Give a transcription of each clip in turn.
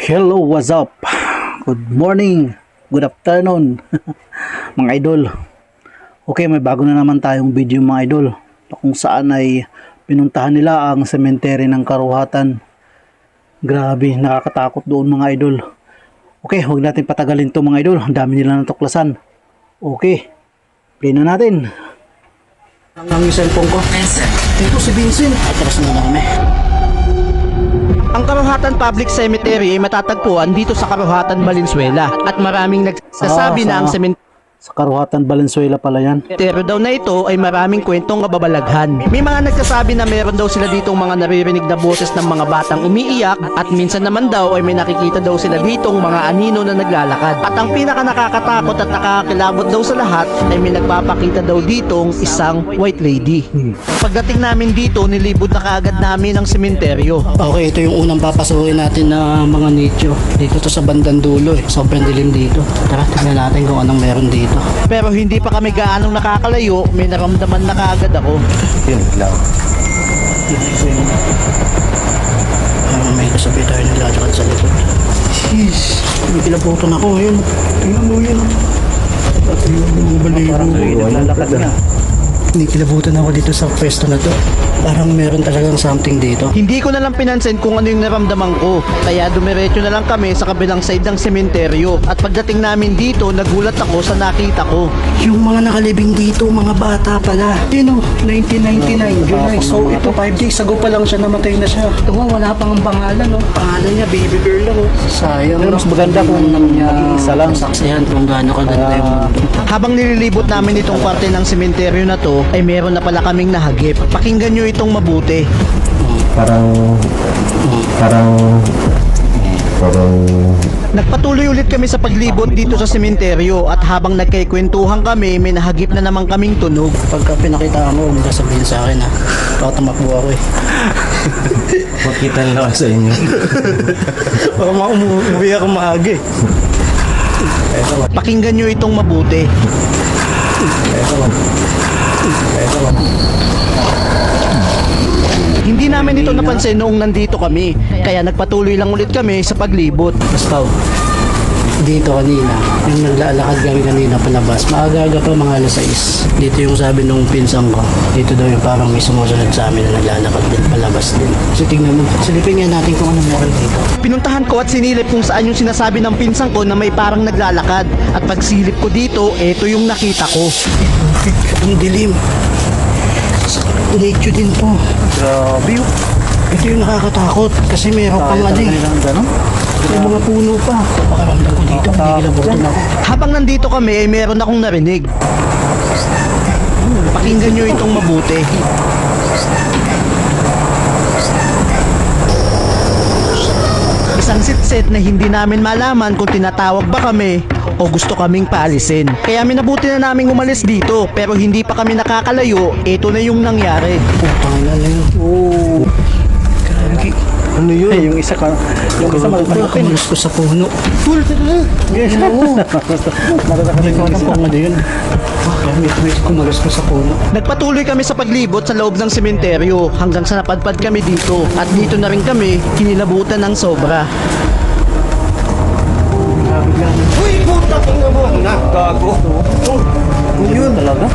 Hello, what's up? Good morning, good afternoon mga idol. Okay, may bago na naman tayong video mga idol, kung saan ay pinuntahan nila ang sementeryo ng Karuhatan. Grabe, nakakatakot doon mga idol. Okay, huwag natin patagalin to mga idol, ang dami nila natuklasan. Okay, play na natin. Ang cellphone ko. Ito si Vincent. Atras na kami. Ang Karuhatan Public Cemetery ay matatagpuan dito sa Karuhatan, Valenzuela at maraming nagsasabi na ang Sa Karuhatan, Valenzuela pala yan. sementeryo daw na ito ay maraming kwentong kababalaghan. May mga nagsasabi na meron daw sila ditong mga naririnig na boses ng mga batang umiiyak at minsan naman daw ay may nakikita daw sila ditong mga anino na naglalakad. At ang pinaka nakakatakot at nakakakilabot daw sa lahat ay may nagpapakita daw ditong isang white lady. Pagdating namin dito, nilibot na kaagad namin ang sementeryo. Okay, ito yung unang papasukin natin na mga nicho. Dito to sa bandang dulo eh. Sobrang dilim dito. Tara, tingnan natin kung anong meron dito. Pero hindi pa kami gaanong nakakalayo, may naramdaman na kaagad ako. Yun lang. May kasabi tayo naglalakad sa likod. Jeez, may kilabutan ako ngayon. Tingnan mo yun. Parang naglalakad na. Hindi kilabutan ako dito sa pwesto na to. Parang meron talagang something dito. Hindi ko na lang pinansin kung ano yung naramdaman ko. Kaya dumiretso na lang kami sa kabilang side ng sementeryo. At pagdating namin dito, nagulat ako sa nakita ko. Yung mga nakalibing dito, mga bata pala. Yun o, 1999, July. So ito, 5 days ago pa lang siya, namatay na siya. Ito nga, wala pang ang pangalan o. Pangalan niya, baby girl lang o. Sayang. Pero mas maganda kung isa lang. Saksihan kung gaano kaganda yung Habang nililibot namin itong parte ng sementeryo na to, ay meron na pala kaming nahagip. Pakinggan nyo itong mabuti. parang Nagpatuloy ulit kami sa paglibot dito sa sementeryo at habang nagkikwentuhan kami, may nahagip na naman kaming tunog. pagka pinakita mo, huwag sabihin sa akin ha. Baka tumakbo ako eh. makita lang ako sa inyo. Baka umuwi ako maaga eh. Pakinggan nyo itong mabuti. Hindi namin ito napansin noong nandito kami, kaya nagpatuloy lang ulit kami sa paglibot. Basta dito kanina, yung naglalakad kami kanina palabas, maaga-aga pa mga alas 6. Dito yung sabi nung pinsang ko, dito daw yung parang may sumusunod sa amin na naglalakad din palabas din. So tingnan mo, silipin nga natin kung anong meron dito. Pinuntahan ko at sinilip kung saan yung sinasabi ng pinsang ko na may parang naglalakad. At pagsilip ko dito, eto yung nakita ko. Ang dilim. Nature din to. Grabe yun. Ito yung nakakatakot kasi meron pang ano eh. May mga puno pa. Pakaramdam ko dito, hindi kilabutan ako. Habang nandito kami ay meron akong narinig. Pakinggan nyo itong mabuti. Isang sitset na hindi namin malaman kung tinatawag ba kami o gusto kaming paalisin. Kaya minabuti na naming umalis dito pero hindi pa kami nakakalayo, ito na yung nangyari. Putang ina na yun. Oh. Grabe. Ano yun? Ay, yung isa malaki. Kumalas ko sa puno. Full talaga. Yes. Hindi ko alam kung ano yun. May kumalas ko sa puno. Nagpatuloy kami sa paglibot sa loob ng sementeryo hanggang sa napadpad kami dito at dito na rin kami kinilabutan ng sobra. Yun talaga.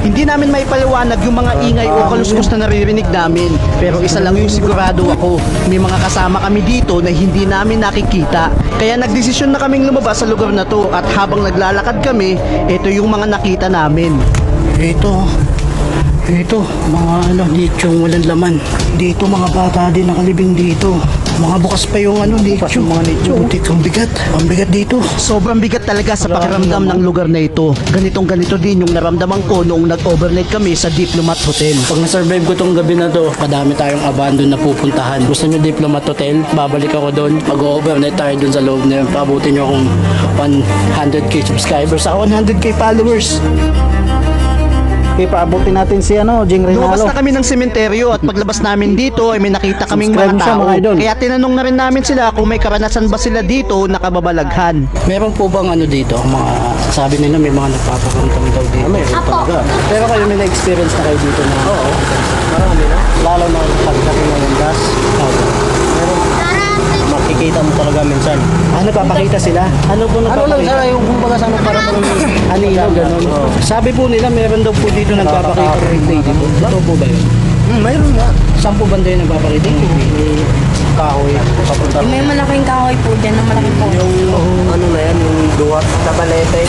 Hindi namin maipaliwanag yung mga ingay o kaluskos na naririnig namin. Pero isa lang yung sigurado ako. May mga kasama kami dito na hindi namin nakikita. Kaya nagdesisyon na kaming lumabas sa lugar na to. At habang naglalakad kami, ito yung mga nakita namin. Ito, mga nichong walang laman. Dito mga bata din nakalibing dito. Mga bukas pa yung nicho. Mga nicho. Butik, ang bigat. Ang bigat dito. Sobrang bigat talaga sa pakiramdam ng lugar na ito. Ganitong ganito din yung naramdaman ko noong nag-overnight kami sa Diplomat Hotel. Pag na-survive ko tong gabi na to, kadami tayong abandon na pupuntahan. Gusto nyo Diplomat Hotel? Babalik ako doon. Mag-overnight tayo doon sa loob na yun. Pabutin nyo akong 100k subscribers. 100k followers. Okay, paabutin natin si Jing Lumabas Reynalo. na kami ng sementeryo at paglabas namin dito ay may nakita kaming Subscribe mga siya, tao. mga idol. Kaya tinanong na rin namin sila kung may karanasan ba sila dito na kababalaghan. Meron po bang dito? Mga, sabi nila may mga nagpapakamtam daw dito. Meron talaga. Pero kayo may na-experience na kayo dito na? Oo. Marami na. Lalo na pagdating ng gas. Meron. Makikita mo talaga minsan. Nagpapakita sila? Ano po nagpapakita? Ano lang sila, yung kumbaga sa parang anino, gano'n. Sabi po nila, meron daw po dito nagpapakita ng lady po. Totoo po ba yun? Mayroon nga. Saan po banda yung nagpapakita? Kahoy. May malaking kahoy po dyan, na malaking po. Ano na yan, yung duwat sa balete.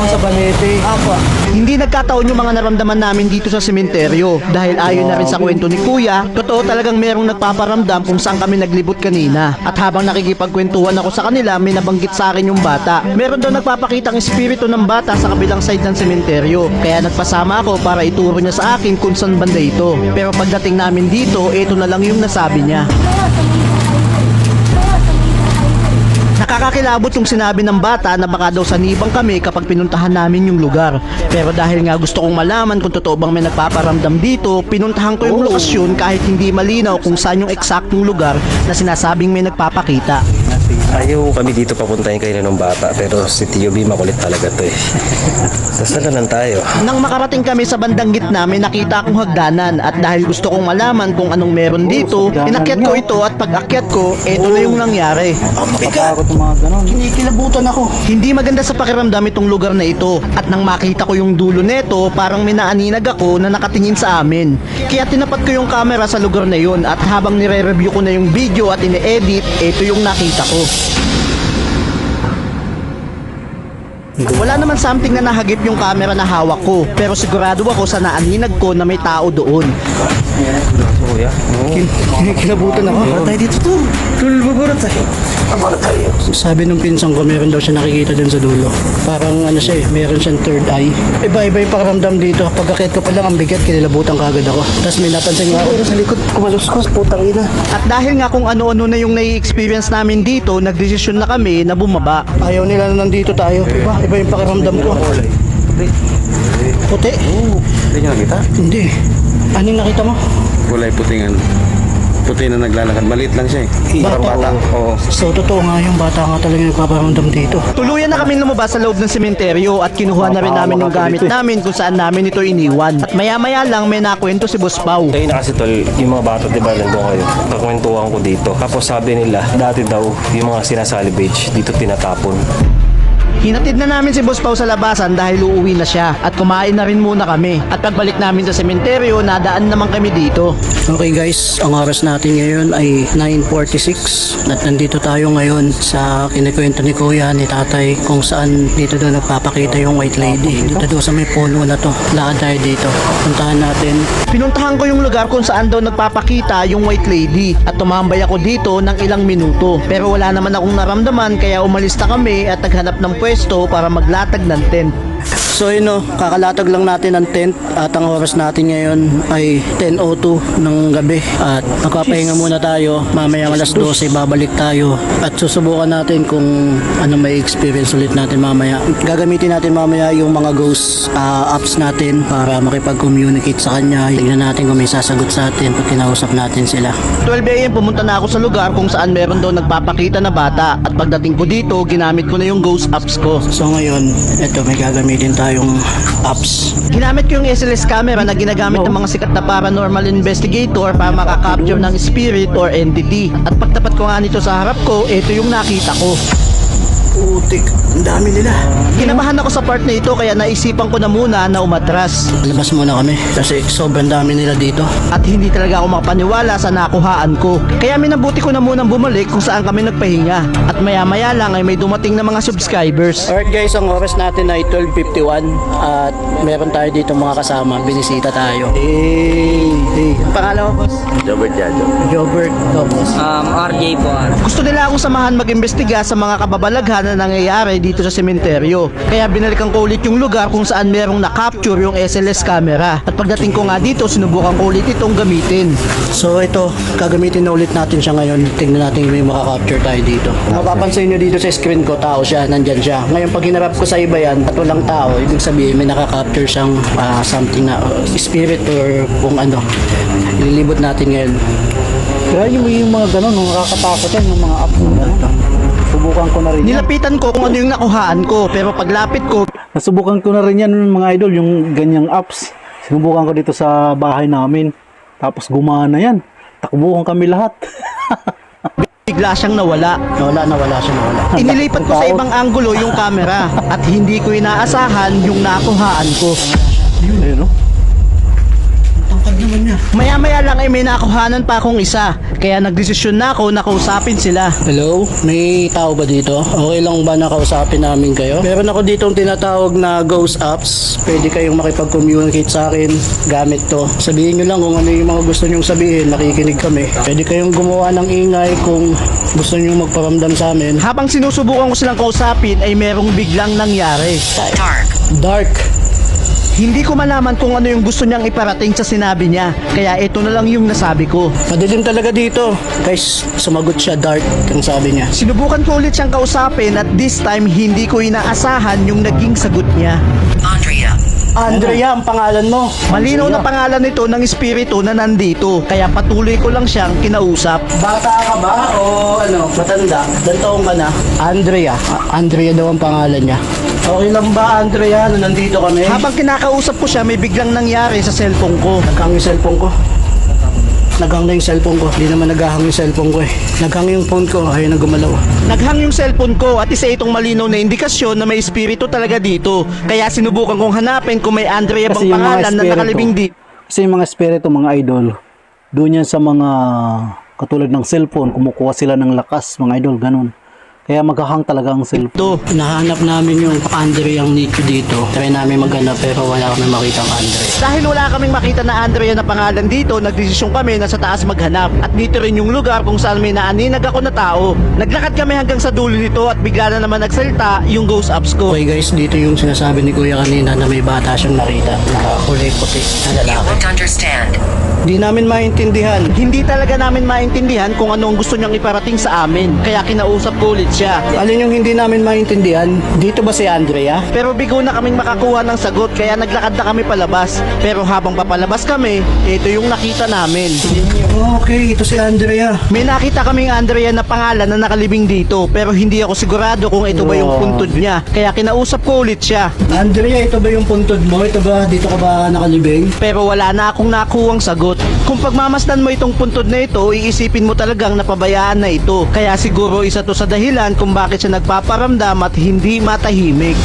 Sa balete. Opo. Hindi nagkataon yung mga naramdaman namin dito sa sementeryo dahil ayon na rin sa kwento ni Kuya, totoo talagang merong nagpaparamdam kung saan kami naglibot kanina. At habang nakikipagkwentuhan ako sa kanila, may nabanggit sa akin yung bata. Meron daw nagpapakitang espiritu ng bata sa kabilang side ng sementeryo. Kaya nagpasama ako para ituro niya sa akin kung saan banda ito. Pero pagdating namin dito, ito na lang yung nasabi niya. Nakakakilabot yung sinabi ng bata na baka daw sanibang kami kapag pinuntahan namin yung lugar. Pero dahil nga gusto kong malaman kung totoo bang may nagpaparamdam dito, pinuntahan ko yung lokasyon kahit hindi malinaw kung saan yung eksaktong lugar na sinasabing may nagpapakita. Ayaw kami dito papuntahin kayo ng bata, pero si Tio B makulit talaga to eh. Sasala lang tayo. Nang makarating kami sa bandang gitna, may nakita akong hagdanan at dahil gusto kong malaman kung anong meron dito, inakyat ko ito at pag akyat ko, eto na yung nangyari. Nakatakot yung mga ganon. Kinikilabutan ako. Hindi maganda sa pakiramdam itong lugar na ito at nang makita ko yung dulo neto, parang may naaninag ako na nakatingin sa amin. Kaya tinapat ko yung camera sa lugar na yun at habang nire-review ko na yung video at ine-edit, ito yung nakita ko. Wala naman something na nahagip yung camera na hawak ko, pero sigurado ako sa naaninag ko na may tao doon. Kuya? Kinikilabutan ako. Para tayo dito to. Tulbubura tayo. Para tayo. Sabi nung pinsan ko, meron daw siya nakikita dun sa dulo. Parang ano siya eh, meron siyang third eye. Iba-iba yung pakiramdam dito. Pagkakit ko pa lang ang bigat, kinilabutan kagad ako. Tapos may napansin nga ako sa likod, kumaluskos, putang ina. At dahil nga kung ano-ano na yung nai-experience namin dito, nagdesisyon na kami na bumaba. Ayaw nila na nandito tayo. Iba yung pakiramdam ko. Puti? Hindi nyo nakita? Hindi. Anong nakita mo? Kulay putingan. Puti na naglalakad. Maliit lang siya eh. Parang bata. Oo. So, totoo nga yung bata nga talaga nagpaparamdam dito. Tuluyan na kami lumabas sa loob ng sementeryo at kinuha na rin namin yung gamit namin kung saan namin ito iniwan. At maya-maya lang may nakwento si Boss Pau. Kayo na kasi tol, yung mga bata diba nandun kayo. Kakwentuhan ko dito. Tapos sabi nila, dati daw yung mga sinasalvage dito tinatapon. Hinatid na namin si Boss Pau sa labasan dahil uuwi na siya at kumain na rin muna kami. At pagbalik namin sa sementeryo, nadaan naman kami dito. Okay guys, ang oras natin ngayon ay 9:46 at nandito tayo ngayon sa kinikwento ni Kuya, ni Tatay kung saan dito daw nagpapakita yung white lady. Dito daw sa may puno na to. Lakad tayo dito. Puntahan natin. Pinuntahan ko yung lugar kung saan daw nagpapakita yung white lady at tumambay ako dito ng ilang minuto. Pero wala naman akong naramdaman kaya umalis na kami at naghanap ng pwesto para maglatag ng tent. So yun o, kakalatag lang natin ang tent at ang oras natin ngayon ay 10:02 ng gabi at magpapahinga muna tayo. Mamaya alas 12 babalik tayo at susubukan natin kung ano may experience ulit natin mamaya. Gagamitin natin mamaya yung mga ghost apps natin para makipag-communicate sa kanya. Tingnan natin kung may sasagot sa atin pag kinausap natin sila. 12 AM pumunta na ako sa lugar kung saan meron daw nagpapakita na bata at pagdating ko dito, ginamit ko na yung ghost apps ko. So ngayon, eto may gagamitin tayong apps. Ginamit ko yung SLS camera na ginagamit ng mga sikat na paranormal investigator para makakapture ng spirit or entity. At pagtapat ko nga nito sa harap ko, ito yung nakita ko. Putik, ang dami nila. Kinabahan ako sa part na ito kaya naisipan ko na muna na umatras. Labas muna kami kasi sobrang dami nila dito. At hindi talaga ako makapaniwala sa nakuhaan ko. Kaya minabuti ko na munang bumalik kung saan kami nagpahinga. At maya-maya lang ay may dumating na mga subscribers. Alright guys, ang oras natin ay 12:51 at meron tayo dito mga kasama. Binisita tayo. Hey. Ang pangalan mo, boss? Jobert Jajo. Jobert Thomas. RJ po. Gusto nila akong samahan mag-imbestiga sa mga kababalaghan na nangyayari dito sa sementeryo. Kaya binalikan ko ulit yung lugar kung saan merong na-capture yung SLS camera. At pagdating ko nga dito, sinubukan ko ulit itong gamitin. So ito, gagamitin na ulit natin siya ngayon. Tingnan natin kung may makaka-capture tayo dito. Mapapansin nyo dito sa screen ko, tao siya, nandyan siya. Ngayon pag hinarap ko sa iba yan at walang tao, ibig sabihin may nakaka-capture siyang something na spirit or kung ano. Ililibot natin ngayon. Kaya yung mga ganon, nakakatakot yan, yung mga app na ganon. Subukan ko na rin yan. Nilapitan ko kung ano yung nakuhaan ko, pero paglapit ko, Nasubukan ko na rin yan mga idol, yung ganyang apps. Sinubukan ko dito sa bahay namin. Tapos gumana yan. Takbuhan kami lahat. bigla siyang nawala. Nawala siya. Inilipat ko sa ibang anggulo yung camera at hindi ko inaasahan yung nakuhaan ko. Ayun, no? Maya-maya lang ay may nakuhanan pa akong isa, kaya nagdesisyon na ako na kausapin sila. Hello? May tao ba dito? Okay lang ba nakausapin namin kayo? Meron ako ditong tinatawag na Ghost Apps. Pwede kayong makipag-communicate sa akin gamit to. Sabihin nyo lang kung ano yung mga gusto nyong sabihin. Nakikinig kami. Pwede kayong gumawa ng ingay kung gusto nyong magparamdam sa amin. Habang sinusubukan ko silang kausapin ay merong biglang nangyari. Dark. Hindi ko malaman kung ano yung gusto niyang iparating sa sinabi niya, kaya ito na lang yung nasabi ko. Madilim talaga dito. Guys, sumagot siya. Dark. Ang sabi niya. Sinubukan ko ulit siyang kausapin at this time hindi ko inaasahan yung naging sagot niya. Andrea, ang pangalan mo. Malinaw na pangalan nito ng espiritu na nandito, kaya patuloy ko lang siyang kinausap. Bata ka ba o ano, matanda? Ilan taong ka na? Andrea. Andrea daw ang pangalan niya. Okay lang ba, Andrea, na nandito kami? Habang kinakausap ko siya, may biglang nangyari sa cellphone ko. Naghang yung cellphone ko. Naghang na yung cellphone ko. Hindi naman naghahang yung cellphone ko eh. Naghang yung phone ko. Ayun na gumalaw. Naghang yung cellphone ko at isa itong malinaw na indikasyon na may espiritu talaga dito. Kaya sinubukan kong hanapin kung may Andrea bang Kasi yung mga pangalan na espiritu, nakalibing dito. Kasi yung mga espiritu, mga idol, doon yan sa mga katulad ng cellphone, kumukuha sila ng lakas, mga idol, ganun. Kaya maghahang talaga ang cellphone. Nahanap namin yung Andrea ang nicho dito. Try namin maghanap pero wala kami makitang Andrea. Dahil wala kaming makita na Andrea na pangalan dito, nagdesisyon kami na sa taas maghanap. At dito rin yung lugar kung saan may naaninag ako na tao. Naglakad kami hanggang sa dulo nito at bigla na naman nagsalita yung ghost apps ko. Okay guys, dito yung sinasabi ni Kuya kanina na may bata siyang nakita. Nakakulay puti na lalaki. Won't understand. Hindi namin maintindihan. Hindi talaga namin maintindihan kung ano ang gusto niyang iparating sa amin. Kaya kinausap ko ulit siya. Alin yung hindi namin maintindihan? Dito ba si Andrea? Pero bigo na kaming makakuha ng sagot kaya naglakad na kami palabas. Pero habang papalabas kami, ito yung nakita namin. Okay, ito si Andrea. May nakita kaming Andrea na pangalan na nakalibing dito pero hindi ako sigurado kung ito ba yung puntod niya. Kaya kinausap ko ulit siya. Andrea, ito ba yung puntod mo? Ito ba, dito ka ba nakalibing? Pero wala na akong nakuhang sagot. Kung pagmamasdan mo itong puntod na ito, iisipin mo talagang napabayaan na ito. Kaya siguro isa to sa dahilan kung bakit siya nagpaparamdam at hindi matahimik.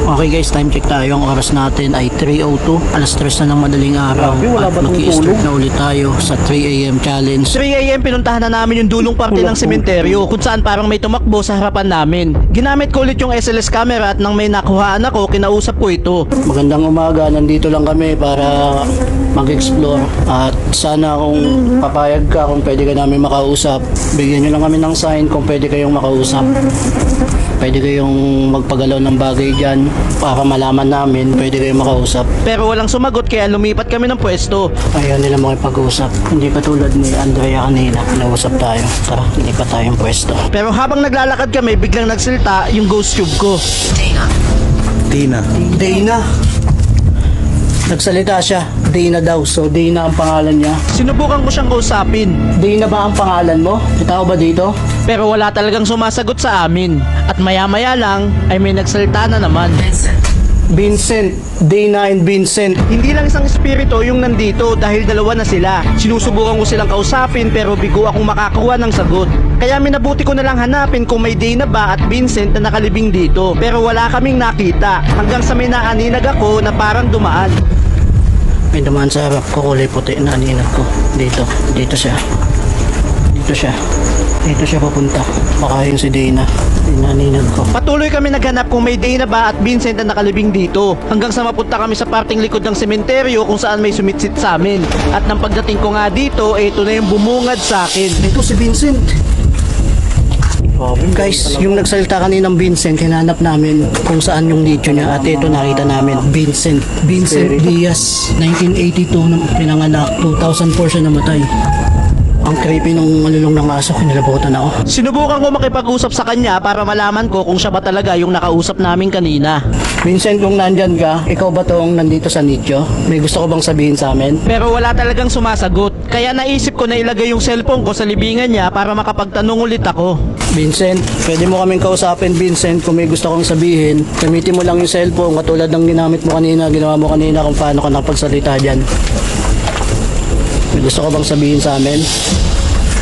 Okay guys, time check tayo. Ang oras natin ay 3:02. Alas 3 na ng madaling araw. Grabe, wala At ba tong mag-i-start tulog? na ulit tayo sa 3 AM challenge. 3 AM pinuntahan na namin yung dulong parte ng sementeryo kung saan parang may tumakbo sa harapan namin. Ginamit ko ulit yung SLS camera at nang may nakuhaan ako, kinausap ko ito. Magandang umaga, nandito lang kami para mag-explore. At sana kung papayag ka, kung pwede ka namin makausap, bigyan nyo lang kami ng sign kung pwede kayong makausap. Pwede kayong magpagalaw ng bagay dyan para malaman namin, pwede kayong makausap. Pero walang sumagot kaya lumipat kami ng pwesto. Ayaw nila makipag-usap. Hindi katulad ni Andrea kanina. Kinausap tayo. Tara, lipat tayong pwesto. Pero habang naglalakad kami, biglang nagsalita yung ghost tube ko. Dana. Dana. Nagsalita siya. Dana daw. So, Dana ang pangalan niya. Sinubukan ko siyang kausapin, Dana ba ang pangalan mo? May tao ba dito? pero wala talagang sumasagot sa amin. At maya-maya lang ay may nagsalita na naman. Vincent. Dana and Vincent. Hindi lang isang espiritu yung nandito dahil dalawa na sila. Sinusubukan ko silang kausapin pero bigo akong makakuha ng sagot. Kaya minabuti ko na lang hanapin kung may Dana ba at Vincent na nakalibing dito. Pero wala kaming nakita hanggang sa may naaninag ako na parang dumaan. May dumaan sa harap ko. Kulay puti na aninag ko. Dito. Dito siya. Dito siya. Dito siya papunta. Baka yun si Dana. Inaninag ko. Patuloy kami naghanap kung may Dana ba at Vincent na nakalibing dito hanggang sa mapunta kami sa parting likod ng sementeryo kung saan may sumitsit sa amin. At nang pagdating ko nga dito, ito na yung bumungad sa akin. Ito si Vincent. Guys, yung nagsalita kaninang Vincent, hinanap namin kung saan yung nicho niya at ito nakita namin, Vincent Diaz, 1982 nang pinanganak, 2004 siya namatay. Ang creepy nung malulong ng aso, kinilabutan ako. Sinubukan ko makipag-usap sa kanya para malaman ko kung siya ba talaga yung nakausap namin kanina. Vincent, kung nandyan ka, ikaw ba tong nandito sa nicho? May gusto ko bang sabihin sa amin? Pero wala talagang sumasagot. Kaya naisip ko na ilagay yung cellphone ko sa libingan niya para makapagtanong ulit ako. Vincent, pwede mo kaming kausapin, Vincent, kung may gusto kong sabihin. Gamitin mo lang yung cellphone katulad ng ginamit mo kanina, ginawa mo kanina kung paano ka nakapagsalita dyan. May gusto ko bang sabihin sa amin?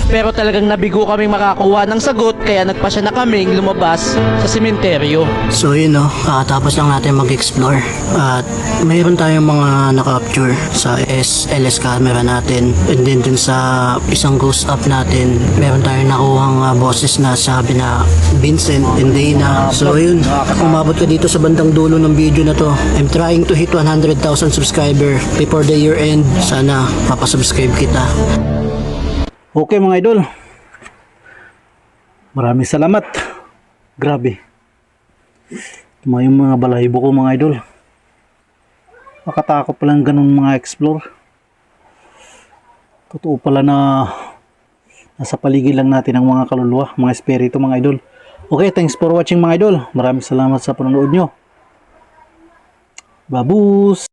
Pero talagang nabigo kaming makakuha ng sagot kaya nagpasya na kaming lumabas sa sementeryo. So yun no, tapos lang natin mag-explore at mayroon tayong mga na-capture sa SLS camera natin, and then dun sa isang ghost up natin meron tayong nakuhang boses na sabi na Vincent and Dana. So yun, umabot ka dito sa bandang dulo ng video na to. I'm trying to hit 100,000 subscriber before the year end. Sana mapasubscribe kita. Okay mga idol. Maraming salamat. Grabe. Yung mga balahibo ko mga idol. Makatakot palang ganun mga explore. Totoo pala na nasa paligid lang natin ang mga kaluluwa, mga espiritu mga idol. Okay, thanks for watching mga idol. Maraming salamat sa panonood nyo. Babus!